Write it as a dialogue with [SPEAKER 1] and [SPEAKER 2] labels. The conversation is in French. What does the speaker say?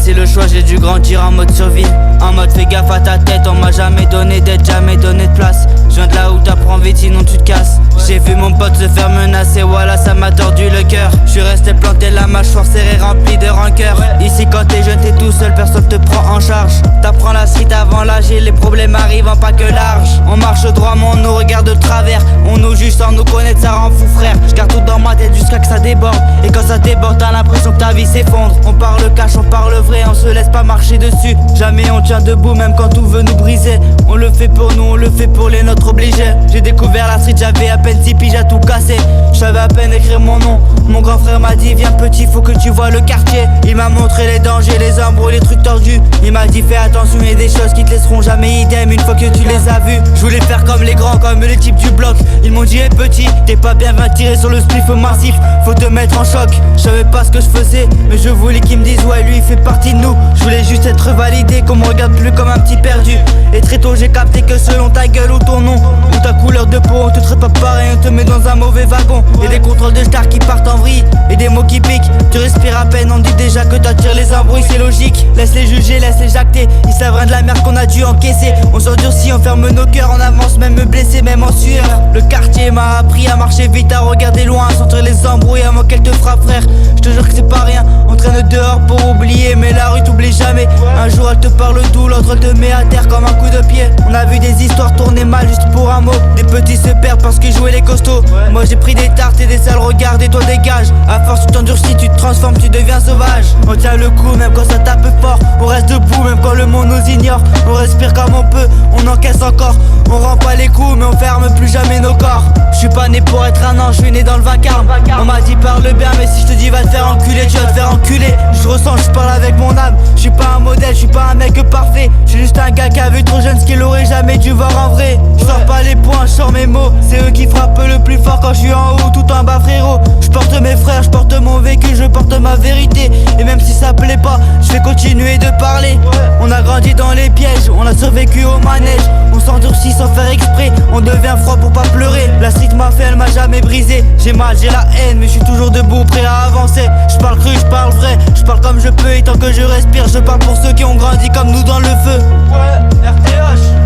[SPEAKER 1] laissé le choix, j'ai dû grandir en mode survie. En mode fais gaffe à ta tête, on m'a jamais donné d'aide, jamais donné de place. Je viens de là où t'apprends vite sinon tu te casses. J'ai vu mon pote se faire menacer, voilà ça m'a tordu le cœur. Je suis resté planté, la mâchoire serrée remplie de rancœur. Ici quand t'es jeune t'es tout seul, personne te prend en charge. T'apprends la street avant l'âge et les problèmes arrivent en pas que large. On marche droit mais on nous regarde de travers. On nous juge sans nous connaître, ça rend fou frère. Je garde tout dans ma tête jusqu'à que ça déborde. Et quand ça déborde t'as l'impression que ta vie s'effondre. On parle cash, on parle vrai, on se laisse pas marcher dessus. Jamais on tient debout même quand tout veut nous briser. On le fait pour nous, on le fait pour les nôtres obligés. J'ai découvert la street, j'avais à peine 6 piges à tout casser. J'avais à peine écrire mon nom. Mon grand frère m'a dit viens petit, faut que tu vois le quartier. Il m'a montré les dangers, les embrouilles, les trucs tordus. Il m'a dit fais attention, il y a des choses qui te laisseront jamais idem une fois que tu les as vus. Je voulais faire comme les grands, comme les types du bloc. Ils m'ont dit hey petit, t'es pas bien, va tirer sur le spliff massif. Faut te mettre en choc. Je savais pas ce que je faisais, mais je voulais qu'ils me disent ouais lui il fait partie de nous. Je voulais juste être validé, qu'on me regarde plus comme un petit perdu. Et très tôt j'ai capté que selon ta gueule ou ton nom ou ta couleur de peau, on te traite pas pareil, on te met dans un mauvais wagon. Et des contrôles de stars qui partent en vrille, et des mots qui piquent. Tu respires à peine, on dit déjà que t'attires les embrouilles, c'est logique. Laisse les juger, laisse les jacter. Ils savent rien de la merde qu'on a dû encaisser. On s'endurcit, on ferme nos cœurs, on avance même me blesser, même en sueur. Le quartier m'a appris à marcher vite, à regarder loin, à sentir les embrouilles avant qu'elle te frappe frère. Je te jure que c'est pas rien, on traîne dehors pour oublier, mais la rue t'oublie jamais. Un jour elle te parle doux, l'autre elle te met à terre comme un coup de pied. On a vu des histoires tourner mal juste pour un mot. Des petits se perdent parce qu'ils jouaient les costauds. Moi j'ai pris des tartes et des sales regards et toi dégage. À force tu t'endurcis, tu te transformes, tu deviens sauvage. On tient le coup même quand ça tape fort. On reste debout même quand le monde nous ignore. On respire comme on peut, on encaisse encore. On rend pas les coups mais on ferme plus jamais nos corps. Je suis pas né pour être un ange, je suis né dans le vacarme. On m'a dit parle bien mais si je te dis va te faire enculer, tu vas te faire enculer. Je ressens, je parle avec mon âme. Je suis pas un modèle, je suis pas un mec parfait. Je suis juste un gars qui a vu trop jeune ce qu'il aurait jamais dû voir en vrai. Je sors pas les points, je sors mes mots. C'est eux qui frappent le plus fort quand je suis en haut, tout en bas frérot. Je porte mes frères, je porte mon vécu, je porte ma vérité. Et même si ça plaît pas, je vais continuer de parler. On a grandi dans les pièges, on a survécu au manège. On s'endurcit sans faire exprès, on devient froid pour pas pleurer. La street m'a fait, elle m'a jamais brisé. J'ai mal, j'ai la haine, mais je suis toujours debout, prêt à avancer. Je parle cru, je parle vrai, je parle comme je peux. Et tant que je respire, je parle pour ceux qui ont grandi comme nous dans le feu.
[SPEAKER 2] Ouais, RTH.